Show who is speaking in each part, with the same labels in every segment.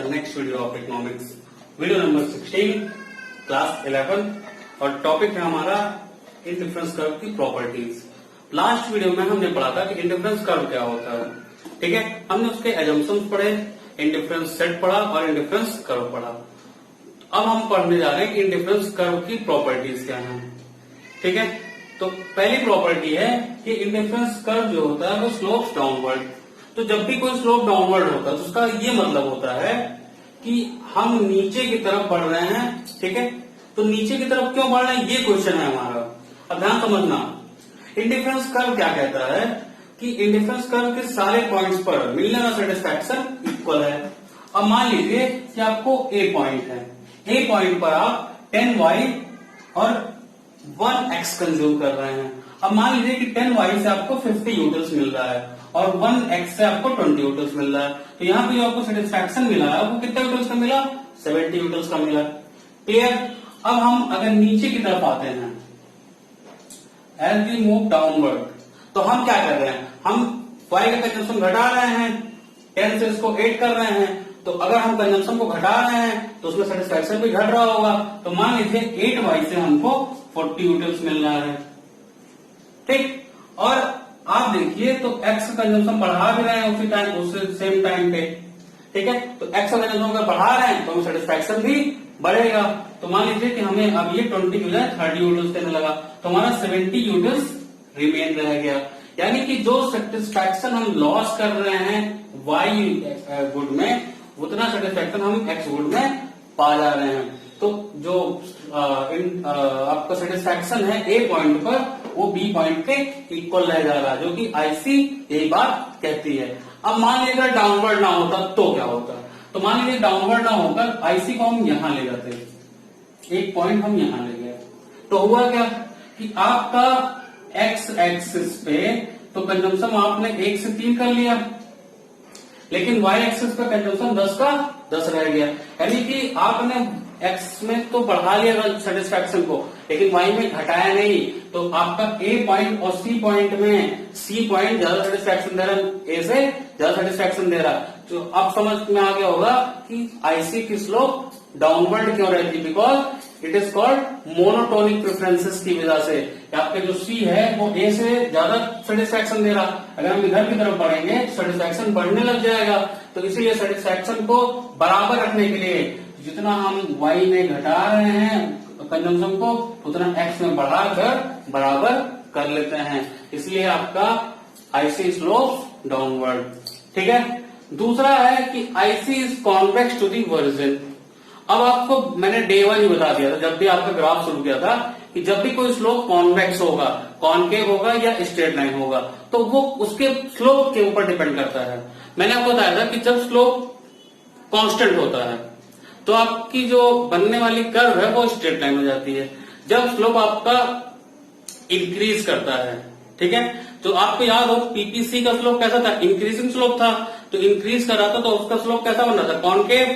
Speaker 1: the next video of economics, video number 16, class 11 और topic है हमारा इंडिफरेंस कर्व की प्रॉपर्टीज। लास्ट वीडियो में हमने पढ़ा था कि इंडिफरेंस कर्व क्या होता है, ठीक है। हमने उसके एजम्पशंस पढ़े, इंडिफरेंस सेट पढ़ा और इंडिफरेंस कर्व पढ़ा। अब हम पढ़ने जा रहे हैं कि इंडिफरेंस कर्व की प्रॉपर्टीज क्या है, ठीक है। तो पहली प्रॉपर्टी है कि इंडिफरेंस कर्व जो होता है वो स्लोप्स डाउनवर्ड। तो जब भी कोई स्लोप डाउनवर्ड होता है तो उसका ये मतलब होता है कि हम नीचे की तरफ बढ़ रहे हैं, ठीक है। तो नीचे की तरफ क्यों बढ़ रहे हैं, ये क्वेश्चन है हमारा। अब ध्यान समझना, इंडिफरेंस कर्व क्या कहता है कि इंडिफरेंस कर्व के सारे पॉइंट्स पर मिलने का सेटिस्फैक्शन इक्वल है। अब मान लीजिए कि आपको ए पॉइंट है, ए पॉइंट पर आप 10y और 1x कंज्यूम कर रहे हैं। अब मान लीजिए कि 10y से आपको 50 यूटिल्स मिल रहा है और 1x से आपको 20 यूटिल्स मिल रहा है। तो यहाँ पे जो आपको सेटिस्फैक्शन मिला है वो कितने यूटिल्स का मिला, 70 यूटिल्स का मिला। क्लियर। अब हम अगर नीचे की तरफ आते हैं, एज वी मूव डाउनवर्ड, तो हम क्या कर रहे हैं, हम y का कंजम्पशन घटा रहे हैं, 10 से इसको 8 कर रहे हैं। तो अगर हम कंजम्पशन को घटा रहे हैं तो उसमें सेटिस्फैक्शन भी घट रहा होगा। तो मान लीजिए 8y से हमको 40 यूटिल्स मिल रहा है, ठीक। और आप देखिए तो x का कंजम्पशन बढ़ा भी रहे हैं उसी टाइम, उस सेम टाइम पे, ठीक है। तो x का कंजम्पशन अगर बढ़ा रहे हैं तो हमें सेटिस्फैक्शन भी बढ़ेगा। तो मान लीजिए कि हमें अब ये 20 की बजाय 30 यूटिल्स देने लगा, तो हमारा 70 यूटिल्स रिमेन रह गया। यानी कि जो सेटिस्फैक्शन हम लॉस कर रहे हैं y गुड में, उतना सेटिस्फैक्शन हम x गुड में पा जा रहे हैं। तो जो आपका सेटिस्फैक्शन है ए पॉइंट पर वो बी पॉइंट के इक्वल रह जा रहा है, जो कि आईसी यही बात कहती है। अब मान लीजिए अगर डाउनवर्ड ना होता तो क्या होता, तो मान लीजिए डाउनवर्ड ना होकर आईसी को हम यहां ले जाते, एक पॉइंट हम यहां ले गए, तो हुआ क्या कि आपका एक्स एक्सिस पे तो कंजम्पशन आपने 1 से 3 कर लिया, लेकिन y एक्सिस पे कंजम्पशन 10 का 10 रह गया। यानी कि आपने x में तो बढ़ा लिया सेटिस्फैक्शन को, लेकिन y में घटाया नहीं। तो आपका a पॉइंट और c पॉइंट में c पॉइंट ज्यादा सेटिस्फैक्शन दे रहा है, a से ज्यादा सेटिस्फैक्शन दे रहा। तो अब समझ में आ गया होगा कि IC की स्लोप डाउनवर्ड क्यों रहती है, because it is called monotonic preferences की वजह से। आपके जो C है वो A से ज्यादा सेटिस्फैक्शन दे रहा, अगर हम इधर की तरफ बढ़ेंगे तो सेटिस्फैक्शन बढ़ने लग जाएगा। तो इसीलिए सेटिस्फैक्शन को बराबर रखने के लिए जितना हम y में घटा रहे हैं कंजम्पशन को, उतना x में बढ़ाकर बराबर कर लेते हैं। इसलिए आपका IC स्लोप डाउनवर्ड, ठीक है। दूसरा है कि IC is convex to the origin. अब आपको मैंने डे 1 ही बता दिया था जब भी आपका ग्राफ शुरू किया था कि जब भी कोई स्लोप कॉन्वेक्स होगा, कॉनकेव होगा या स्ट्रेट लाइन होगा, तो वो उसके स्लोप के ऊपर डिपेंड करता है। मैंने आपको बताया था कि जब स्लोप कांस्टेंट होता है तो आपकी जो बनने वाली कर्व है वो स्ट्रेट लाइन हो जाती है। जब स्लोप आपका इंक्रीज करता है, ठीक है, तो आपको याद हो पीपीसी का स्लोप कैसा था, इंक्रीजिंग स्लोप था। तो इंक्रीज कर रहा था तो उसका स्लोप कैसा बन रहा था, कॉनकेव,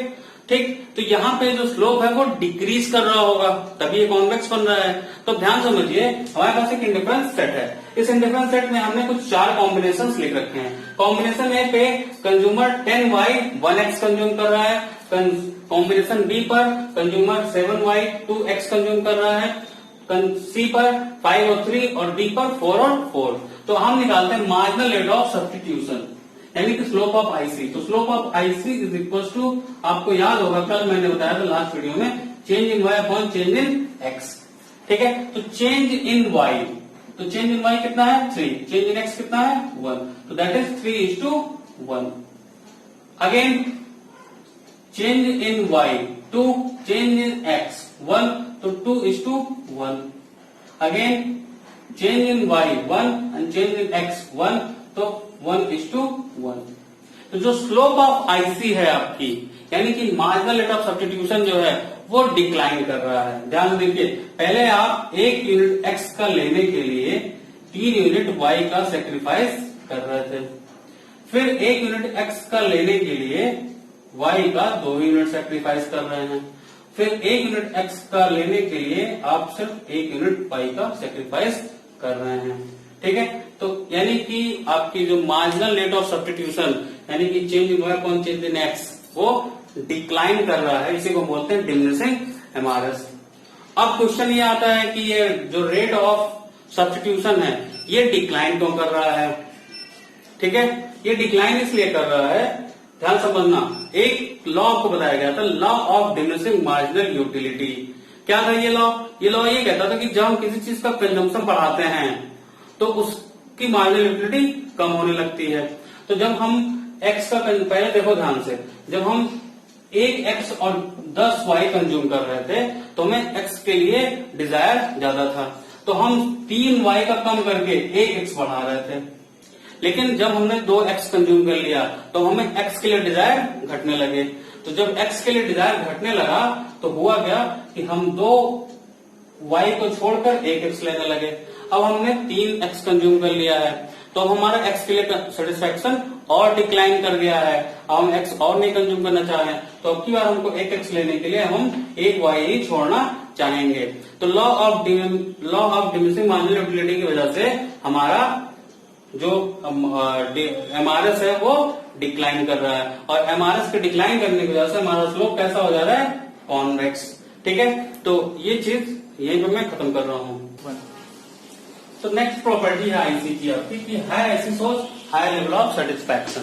Speaker 1: ठीक। तो यहाँ पे जो स्लोप है वो डिक्रीज कर रहा होगा, तभी ये कॉन्वेक्स बन रहा है। तो ध्यान समझिए, हमारे पास एक इंडिफरेंस सेट है। इस इंडिफरेंस सेट में हमने कुछ 4 कॉम्बिनेशन लिख रखे हैं। कॉम्बिनेशन ए पे कंज्यूमर 10y 1x कंज्यूम कर रहा है, कॉम्बिनेशन बी पर कंज्यूमर 7y 2x कंज्यूम कर रहा है, सी पर 5 और 3 और डी पर 4 और 4। तो हम निकालते हैं मार्जिनल रेट ऑफ सब्स्टिट्यूशन, यानी कि स्लोप ऑफ आईसी। तो slope of IC is equal to, आपको याद होगा कल मैंने बताया था लास्ट वीडियो में, change in Y upon change in X, ठीक है। तो चेंज इन वाई, तो चेंज इन वाई कितना है 3, चेंज इन एक्स कितना है 1, तो that is 3:1। Again change in Y 2, change in X 1, तो 2:1। Again change in Y 1 and change in X 1, तो 1:1। तो जो स्लोप ऑफ आईसी है आपकी, यानी कि मार्जिनल रेट ऑफ सब्स्टिट्यूशन जो है वो डिक्लाइन कर रहा है। ध्यान देखिए, पहले आप 1 यूनिट एक्स का लेने के लिए 3 यूनिट वाई का सेक्रीफाइस कर रहे थे, फिर 1 यूनिट एक्स का लेने के लिए वाई का 2 यूनिट सेक्रीफाइस कर रहे हैं, फिर 1 यूनिट एक्स का लेने के लिए आप सिर्फ 1 यूनिट वाई का सेक्रीफाइस कर रहे हैं, ठीक है। तो यानी कि आपकी जो मार्जिनल रेट ऑफ सब्स्टिट्यूशन, यानी कि change in Y upon change in X, वो डिक्लाइन कर रहा है, इसी को बोलते हैं डिमिनिशिंग एमआरएस। अब क्वेश्चन ये आता है कि ये जो रेट ऑफ सब्स्टिट्यूशन है ये डिक्लाइन क्यों कर रहा है? ठीक है, ये डिक्लाइन इसलिए कर रहा है, ध्यान समझना, एक लॉ आपको बताया गया था, law of diminishing marginal utility. क्या था ये लॉ? ये लॉ ये कहता था कि जब हम किसी चीज का कंजम्पशन बढ़ाते हैं तो उसकी मार्जिनल यूटिलिटी कम होने लगती है। तो जब हम एक्स का, पहले देखो ध्यान से, जब हम एक एक्स और 10 वाई कंज्यूम कर रहे थे तो हमें एक्स के लिए डिजायर ज्यादा था, तो हम 3 वाई का कम करके 1 एक्स बढ़ा रहे थे। लेकिन जब हमने 2 एक्स कंज्यूम कर लिया तो हमें एक्स के लिए डिजायर घटने लगे। तो जब एक्स के लिए डिजायर घटने लगा तो हुआ क्या कि हम 2 वाई को छोड़कर 1 एक्स लेने लगे। अब हमने 3 एक्स कंज्यूम कर लिया है तो हमारा एक्स के लिए सेटिस्फेक्शन और डिक्लाइन कर गया है। अब हम एक्स और नहीं कंज्यूम करना चाह रहे हैं तो अब की बार हमको 1 एक्स लेने के लिए हम 1 वाई ही छोड़ना चाहेंगे। तो law of diminishing marginal utility की वजह से हमारा जो एमआरएस है वो डिक्लाइन कर रहा है, और एमआरएस के डिक्लाइन करने की वजह से हमारा स्लोप कैसा हो जा रहा है? कॉन्वेक्स। ठीक है, तो ये चीज यहीं पे मैं खत्म कर रहा हूं। तो नेक्स्ट प्रॉपर्टी है आईसी की आपकी कि high IC source high level of satisfaction.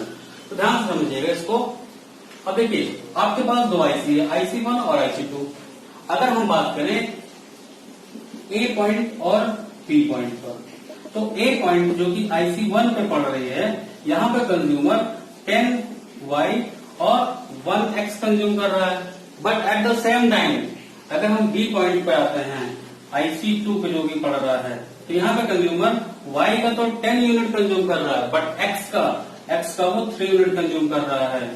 Speaker 1: तो ध्यान से समझिएगा इसको। अब देखिए आपके पास 2 आईसी है, IC1 और IC2। अगर हम बात करें ए पॉइंट और बी पॉइंट पर, तो ए पॉइंट जो कि IC1 पे पड़ रही है, यहाँ पे कंज्यूमर 10Y और 1X कंज्यूम कर रहा है। But at the same time अगर हम बी पॉइंट पे आते हैं IC2 पे जो भी पड़ रहा है, तो यहाँ पे कंज्यूमर Y का तो 10 यूनिट कंज्यूम कर रहा है, बट X का वो 3 यूनिट कंज्यूम कर रहा है।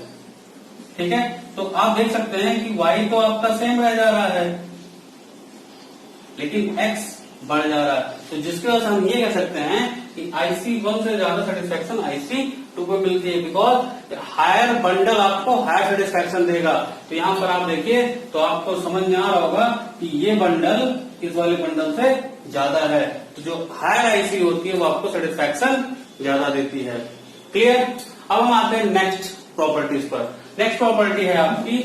Speaker 1: ठीक है, तो आप देख सकते हैं कि Y तो आपका सेम रह जा रहा है लेकिन X बढ़ जा रहा है। तो जिसकी वजह से हम ये कह सकते हैं कि IC1 से ज्यादा सेटिस्फेक्शन IC2 को मिलती है, बिकॉज हायर बंडल आपको हायर सेटिस्फेक्शन देगा। तो यहाँ पर आप देखिए तो आपको समझ में आ रहा होगा कि ये बंडल इस वाले बंडल से ज्यादा है, तो जो हायर आईसी होती है वो आपको सेटिस्फेक्शन ज्यादा देती है। क्लियर? अब हम आते हैं नेक्स्ट प्रॉपर्टीज पर। नेक्स्ट प्रॉपर्टी है आपकी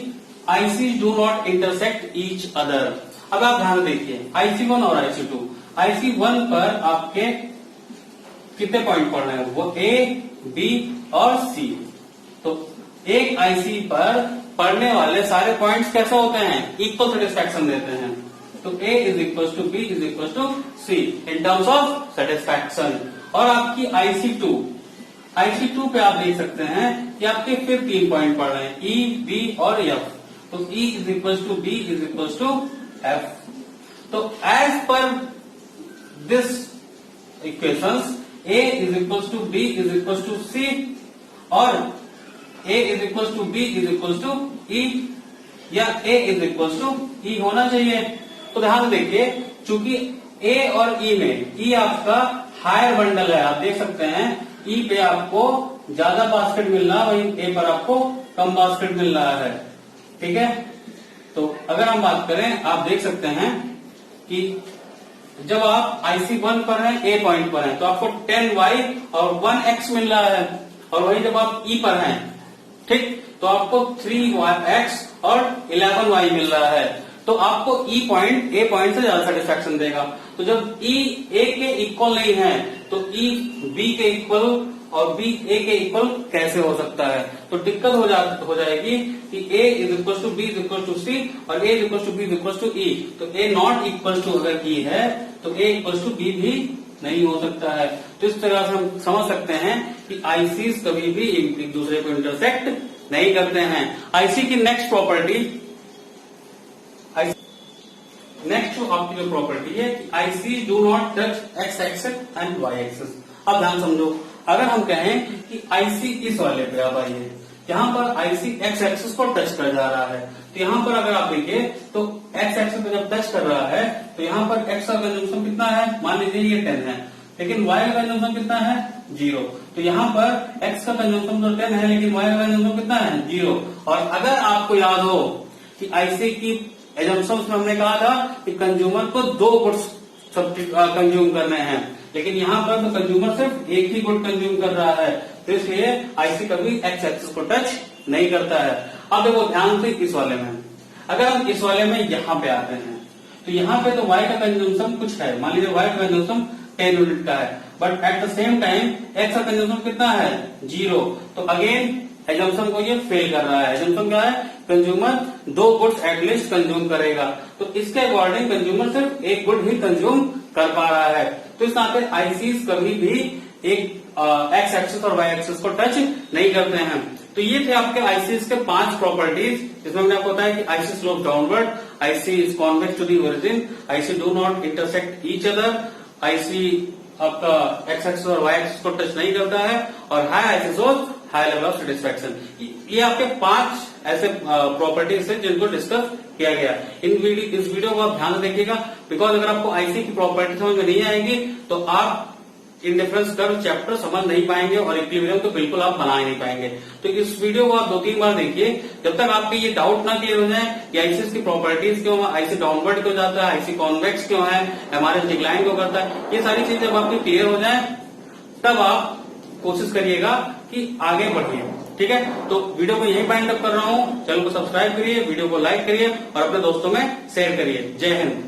Speaker 1: IC do not intersect each other. अब आप ध्यान देखिए IC1 और IC2। IC1 पर आपके कितने पॉइंट पड़ रहे हैं? वो A, B और C। तो एक IC पर पढ़ने वाले सारे पॉइंट्स कैसे होते हैं? इक्वल सेटिस्फेक्शन देते हैं। तो A is equal to B is equal to C in terms of satisfaction. और आपकी IC2 पे आप देख सकते हैं कि आपके फिर 3 पॉइंट पड़ रहे हैं, E, B और F। तो E is equal to B is equal to F। तो as per this equations A is equal to B is equal to C और A is equal to B is equal to E या A is equal to E होना चाहिए। तो ध्यान देखिए, चूंकि A और E में E आपका हायर बंडल है, आप देख सकते हैं E पे आपको ज्यादा बास्केट मिल रहा है, वहीं A पर आपको कम बास्केट मिल रहा है। ठीक है, तो अगर हम बात करें आप देख सकते हैं कि जब आप IC1 पर हैं, A पॉइंट पर हैं, तो आपको 10Y और 1X मिल रहा है, और वही जब आप E पर हैं, ठीक, तो आपको 3X और 11Y मिल रहा है। तो आपको E पॉइंट A पॉइंट से ज्यादा सेटिस्फेक्शन देगा। तो जब E A के इक्वल नहीं है तो E B के इक्वल और B A के इक्वल कैसे हो सकता है? तो दिक्कत हो जाएगी कि A is equal to B is equal to C और A is equal to B is equal to E। तो A नॉट इक्वल टू अगर E है तो A इक्वल टू B भी नहीं हो सकता है। तो इस तरह से हम समझ सकते हैं कि आईसीज कभी भी एक दूसरे को इंटरसेक्ट नहीं करते हैं। आईसी की नेक्स्ट प्रॉपर्टी, नेक्स्ट जो आपकी जो प्रॉपर्टी है कि IC do not touch X axis and Y axis. अब ध्यान समझो, अगर हम कहें कि आईसी इस वाले पे अब आइए, यहाँ पर आईसी एक्स एक्सिस को टच कर जा रहा है, तो यहाँ पर अगर आप देखिए तो एक्स एक्सिस पे जब टच कर रहा है तो यहाँ पर एक्स का कंजम्पशन कितना है, मान लीजिए ये 10 है, लेकिन वाई का कंजम्पशन कितना है 0। तो यहाँ पर एक्स का कंजम्पशन तो 10 है लेकिन वाई का कंजम्पशन कितना है 0। और अगर आपको याद हो कि आईसी की एजम्पशंस में हमने कहा था कि कंज्यूमर को 2 गुड्स कंज्यूम करने हैं, लेकिन यहाँ पर तो कंज्यूमर सिर्फ एक ही गुड कंज्यूम कर रहा है, तो इसलिए आईसी कभी एक्स एक्सिस को टच नहीं करता है। अब देखो ध्यान से इस वाले में, अगर हम इस वाले में यहाँ पे आते हैं तो यहाँ पे तो y का कंजम्पशन कुछ है, मान लीजिए y का कंजम्पशन 10 यूनिट का है, but at the same time x का कंजम्पशन कितना है 0। तो अगेन एजम्पशन को ये फेल कर रहा है। एजम्पशन क्या है, कंज्यूमर 2 गुड्स एटलीस्ट कंज्यूम करेगा, तो इसके अकॉर्डिंग कंज्यूमर सिर्फ 1 गुड ही कंज्यूम कर पा रहा है। तो इस नाते आईसीज कभी भी एक एक्स एक्सिस और वाई एक्सिस को टच नहीं करते हैं। तो ये थे आपके आईसीज के 5 प्रॉपर्टीज, जिसमें हमने आपको बताया कि IC slope downward, IC is convex to the origin, IC do not intersect each other, IC आपका एक्स एक्सिस और वाई एक्सिस को टच नहीं करता है, और high IC source high level of satisfaction. ये आपके 5 ऐसे प्रॉपर्टीज है जिनको डिस्कस किया गया। इस वीडियो को आप ध्यान से देखिएगा, बिकॉज अगर आपको आईसी की प्रॉपर्टी समझ में नहीं आएगी तो आप इंडिफरेंस कर्व चैप्टर समझ नहीं पाएंगे और इक्विलिब्रियम तो बिल्कुल आप बना ही नहीं पाएंगे। तो इस वीडियो को आप 2-3 बार देखिए, जब तक आपके ये डाउट ना क्लियर हो जाए कि आईसीस की प्रॉपर्टीज क्यों है, आईसी डाउनवर्ड क्यों जाता है, आईसी कॉन्वेक्स क्यों है, एमआरएस डिक्लाइन क्यों करता है, ये सारी चीजें जब आपकी क्लियर हो जाए तब आप कोशिश करिएगा कि आगे बढ़िए। ठीक है, तो वीडियो को यही बाइंड अप कर रहा हूँ। चैनल को सब्सक्राइब करिए, वीडियो को लाइक करिए और अपने दोस्तों में शेयर करिए। जय हिंद।